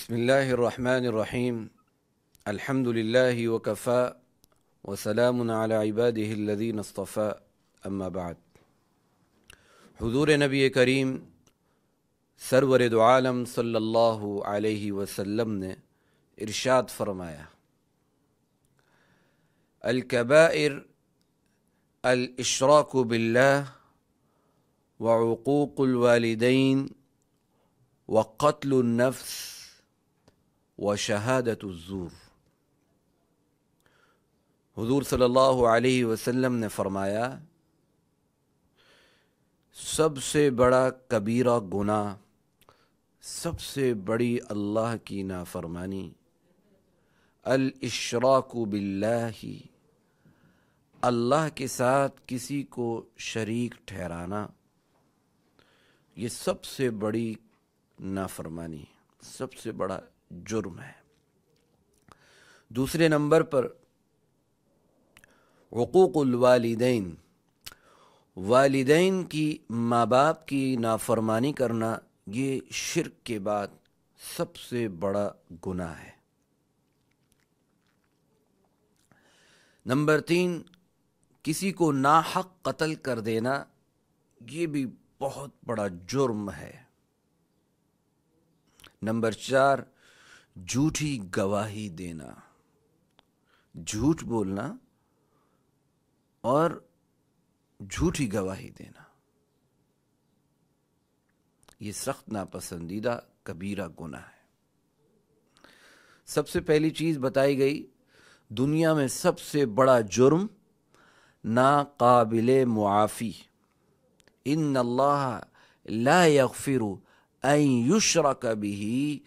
بسم اللہ الرحمن الرحیم الحمد للہ وکفا وسلام علی عبادہ الذین اصطفى اما بعد۔ حضور نبی کریم سرور دو عالم صلی اللہ علیہ وسلم نے ارشاد فرمایا، الکبائر الاشراک باللہ وعقوق الوالدین وقتل النفس وشہادت الزور۔ حضور صلی اللہ علیہ وسلم نے فرمایا، سب سے بڑا کبیرہ گناہ، سب سے بڑی اللہ کی نافرمانی، الاشراک باللہ، اللہ کے ساتھ کسی کو شریک ٹھہرانا، یہ سب سے بڑی نافرمانی، سب سے بڑا جرم ہے۔ دوسرے نمبر پر حقوق الوالدین، والدین کی، ماں باپ کی نافرمانی کرنا، یہ شرک کے بعد سب سے بڑا گناہ ہے۔ نمبر 3، کسی کو ناحق قتل کر دینا، یہ بھی بہت بڑا جرم ہے۔ نمبر 4، جھوٹی گواہی دینا، جھوٹ بولنا اور جھوٹی گواہی دینا، یہ سخت ناپسندیدہ کبیرہ گناہ ہے۔ سب سے پہلی چیز بتائی گئی، دنیا میں سب سے بڑا جرم ناقابل معافی، ان اللہ لا یغفر ان یشرک بہ،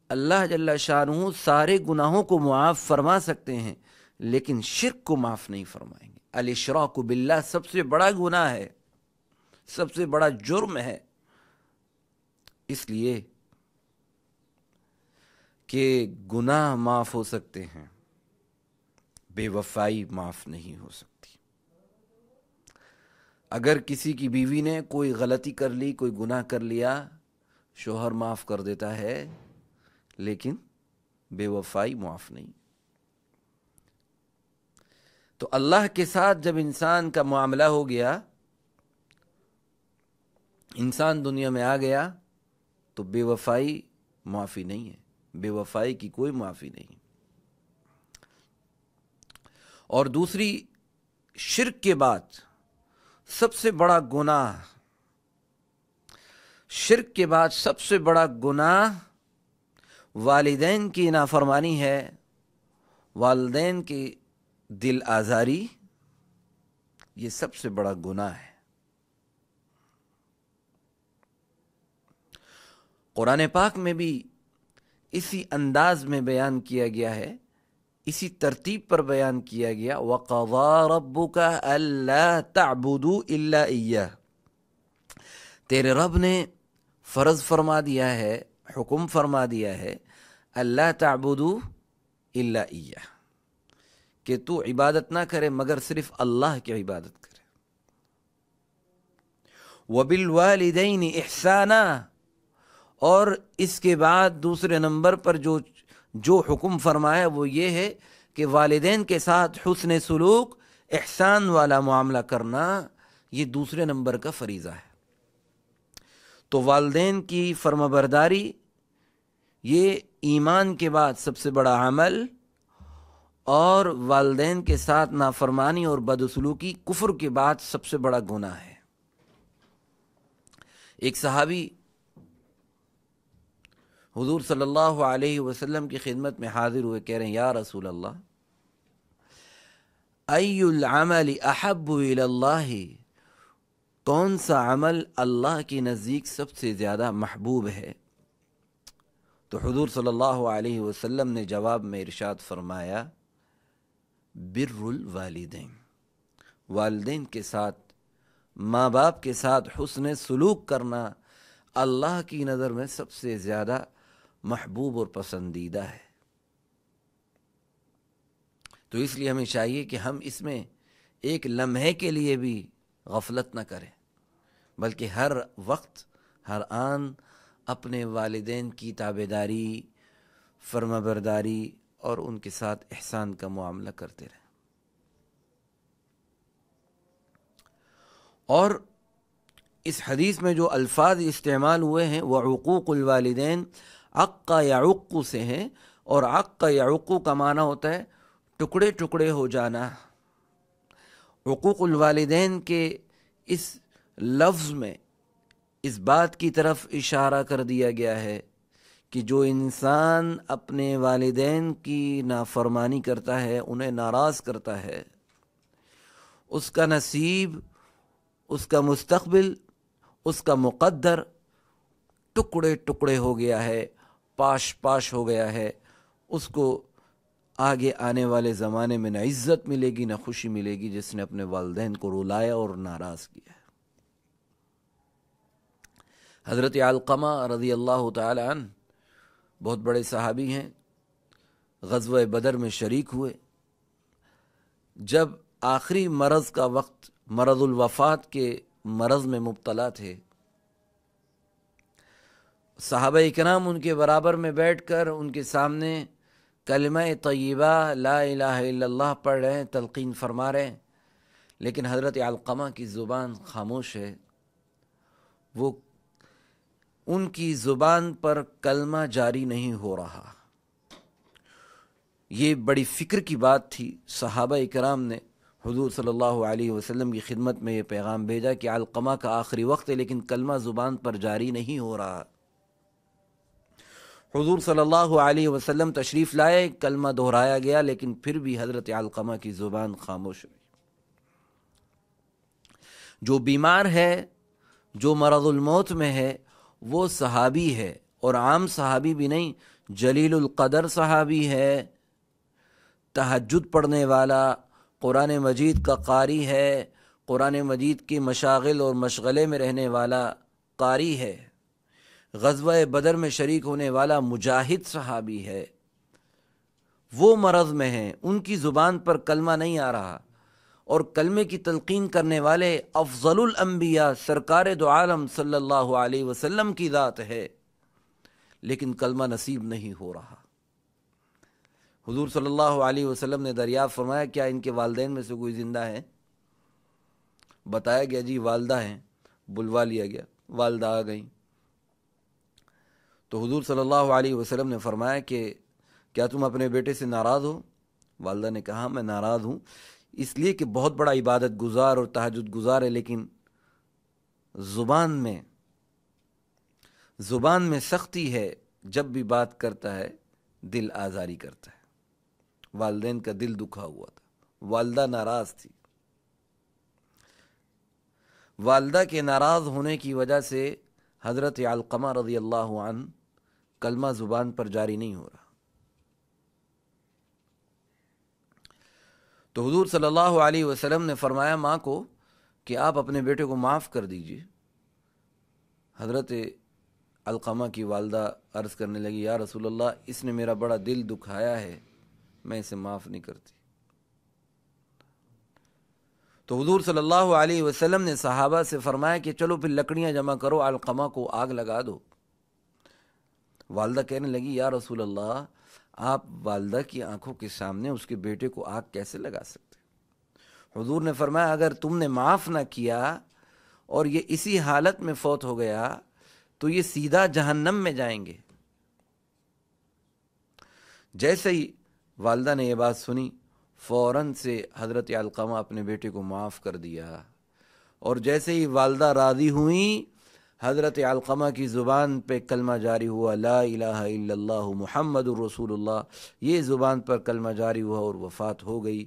اللہ جل شانہ سارے گناہوں کو معاف فرما سکتے ہیں لیکن شرک کو معاف نہیں فرمائیں گے۔ الاشراک باللہ سب سے بڑا گناہ ہے، سب سے بڑا جرم ہے، اس لیے کہ گناہ معاف ہو سکتے ہیں، بے وفائی معاف نہیں ہو سکتی۔ اگر کسی کی بیوی نے کوئی غلطی کر لی، کوئی گناہ کر لیا، شوہر معاف کر دیتا ہے لیکن بے وفائی معاف نہیں۔ تو اللہ کے ساتھ جب انسان کا معاملہ ہو گیا، انسان دنیا میں آ گیا، تو بے وفائی معافی نہیں ہے، بے وفائی کی کوئی معافی نہیں۔ اور دوسری، شرک کے بعد سب سے بڑا گناہ، شرک کے بعد سب سے بڑا گناہ والدین کی نافرمانی ہے، والدین کی دل آزاری، یہ سب سے بڑا گناہ ہے۔ قرآن پاک میں بھی اسی انداز میں بیان کیا گیا ہے، اسی ترتیب پر بیان کیا گیا، وَقَضَىٰ رَبُّكَ أَلَّا تَعْبُدُوا إِلَّا إِيَّاهُ، تیرے رب نے فرض فرما دیا ہے، حکم فرما دیا ہے، اللہ تعبدوا الا ایہ، کہ تو عبادت نہ کرے مگر صرف اللہ کی عبادت کرے۔ وبالوالدین احسانا، اور اس کے بعد دوسرے نمبر پر جو حکم فرمایا وہ یہ ہے کہ والدین کے ساتھ حسن سلوک، احسان والا معاملہ کرنا، یہ دوسرے نمبر کا فریضہ ہے۔ تو والدین کی فرمانبرداری یہ ایمان کے بعد سب سے بڑا عمل، اور والدین کے ساتھ نافرمانی اور بدسلوکی کفر کے بعد سب سے بڑا گناہ ہے۔ ایک صحابی حضور صلی اللہ علیہ وسلم کی خدمت میں حاضر ہوئے، کہہ رہے ہیں، یا رسول اللہ، ای العمل احب الی اللہ، کون سا عمل اللہ کے نزدیک سب سے زیادہ محبوب ہے؟ تو حضور صلی اللہ علیہ وسلم نے جواب میں ارشاد فرمایا، بر الوالدین، والدین کے ساتھ، ماں باپ کے ساتھ حسن سلوک کرنا اللہ کی نظر میں سب سے زیادہ محبوب اور پسندیدہ ہے۔ تو اس لیے ہمیں چاہیے کہ ہم اس میں ایک لمحے کے لیے بھی غفلت نہ کریں، بلکہ ہر وقت، ہر آن اپنے والدین کی تابعداری، فرما برداری اور ان کے ساتھ احسان کا معاملہ کرتے رہیں. اور اس حدیث میں جو الفاظ استعمال ہوئے ہیں وہ عقوق الوالدین عق یعق سے ہیں، اور عق یعق کا معنی ہوتا ہے ٹکڑے ٹکڑے ہو جانا. عقوق الوالدین کے اس لفظ میں اس بات کی طرف اشارہ کر دیا گیا ہے کہ جو انسان اپنے والدین کی نافرمانی کرتا ہے، انہیں ناراض کرتا ہے، اس کا نصیب، اس کا مستقبل، اس کا مقدر ٹکڑے ٹکڑے ہو گیا ہے، پاش پاش ہو گیا ہے. اس کو آگے آنے والے زمانے میں نہ عزت ملے گی نہ خوشی ملے گی جس نے اپنے والدین کو رلایا اور ناراض کیا ہے. حضرت علقمہ رضی اللہ تعالی عنہ بہت بڑے صحابی ہیں، غزوہ بدر میں شریک ہوئے. جب آخری مرض کا وقت، مرض الوفات کے مرض میں مبتلا تھے، صحابہ اکرام ان کے برابر میں بیٹھ کر ان کے سامنے کلمہ طیبہ لا الہ الا اللہ پڑھ رہے ہیں، تلقین فرما رہے ہیں، لیکن حضرت علقمہ کی زبان خاموش ہے. وہ ان کی زبان پر کلمہ جاری نہیں ہو رہا. یہ بڑی فکر کی بات تھی. صحابہ اکرام نے حضور صلی اللہ علیہ وسلم کی خدمت میں یہ پیغام بھیجا کہ علقمہ کا آخری وقت ہے لیکن کلمہ زبان پر جاری نہیں ہو رہا. حضور صلی اللہ علیہ وسلم تشریف لائے، کلمہ دہرایا گیا، لیکن پھر بھی حضرت علقمہ کی زبان خاموش رہی. جو بیمار ہے، جو مرض الموت میں ہے، وہ صحابی ہے، اور عام صحابی بھی نہیں، جلیل القدر صحابی ہے، تہجد پڑھنے والا، قرآن مجید کا قاری ہے، قرآن مجید کے مشاغل اور مشغلے میں رہنے والا قاری ہے، غزوہ بدر میں شریک ہونے والا مجاہد صحابی ہے. وہ مرض میں ہیں، ان کی زبان پر کلمہ نہیں آ رہا، اور کلمے کی تلقین کرنے والے افضل الانبیاء سرکار دو عالم صلی اللہ علیہ وسلم کی ذات ہے، لیکن کلمہ نصیب نہیں ہو رہا. حضور صلی اللہ علیہ وسلم نے دریافت فرمایا کیا ان کے والدین میں سے کوئی زندہ ہے؟ بتایا گیا جی والدہ ہیں. بلوا لیا گیا، والدہ آ گئیں. تو حضور صلی اللہ علیہ وسلم نے فرمایا کہ کیا تم اپنے بیٹے سے ناراض ہو؟ والدہ نے کہا میں ناراض ہوں، اس لیے کہ بہت بڑا عبادت گزار اور تہجد گزار ہے، لیکن زبان میں سختی ہے، جب بھی بات کرتا ہے دل آزاری کرتا ہے. والدین کا دل دکھا ہوا تھا، والدہ ناراض تھی. والدہ کے ناراض ہونے کی وجہ سے حضرت علقمہ رضی اللہ عنہ کلمہ زبان پر جاری نہیں ہو رہا. تو حضور صلی اللہ علیہ وسلم نے فرمایا ماں کو کہ آپ اپنے بیٹے کو معاف کر دیجئے. حضرت علقمہ کی والدہ عرض کرنے لگی یا رسول اللہ، اس نے میرا بڑا دل دکھایا ہے، میں اسے معاف نہیں کرتی. تو حضور صلی اللہ علیہ وسلم نے صحابہ سے فرمایا کہ چلو پھر لکڑیاں جمع کرو، علقمہ کو آگ لگا دو. والدہ کہنے لگی یا رسول اللہ، آپ والدہ کی آنکھوں کے سامنے اس کے بیٹے کو آگ کیسے لگا سکتے؟ حضور نے فرمایا اگر تم نے معاف نہ کیا اور یہ اسی حالت میں فوت ہو گیا تو یہ سیدھا جہنم میں جائیں گے. جیسے ہی والدہ نے یہ بات سنی، فوراً سے حضرت علقمہ اپنے بیٹے کو معاف کر دیا، اور جیسے ہی والدہ راضی ہوئیں، حضرت علقمہ کی زبان پہ کلمہ جاری ہوا لا الہ الا اللہ محمد الرسول اللہ. یہ زبان پر کلمہ جاری ہوا اور وفات ہو گئی.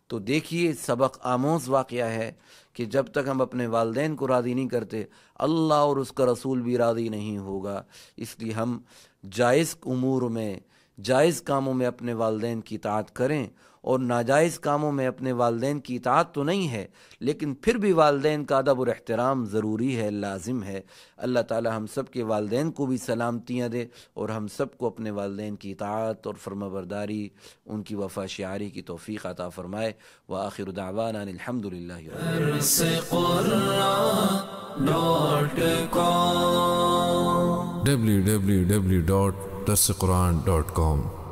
تو دیکھیے سبق آموز واقعہ ہے کہ جب تک ہم اپنے والدین کو راضی نہیں کرتے، اللہ اور اس کا رسول بھی راضی نہیں ہوگا. اس لیے ہم جائز امور میں، جائز کاموں میں اپنے والدین کی اطاعت کریں، اور ناجائز کاموں میں اپنے والدین کی اطاعت تو نہیں ہے لیکن پھر بھی والدین کا ادب اور احترام ضروری ہے، لازم ہے. اللہ تعالی ہم سب کے والدین کو بھی سلامتیاں دے اور ہم سب کو اپنے والدین کی اطاعت اور فرما برداری، ان کی وفا شعاری کی توفیق عطا فرمائے. وآخر دعوانا الحمدللہ www.dawah.com www.darsequran.com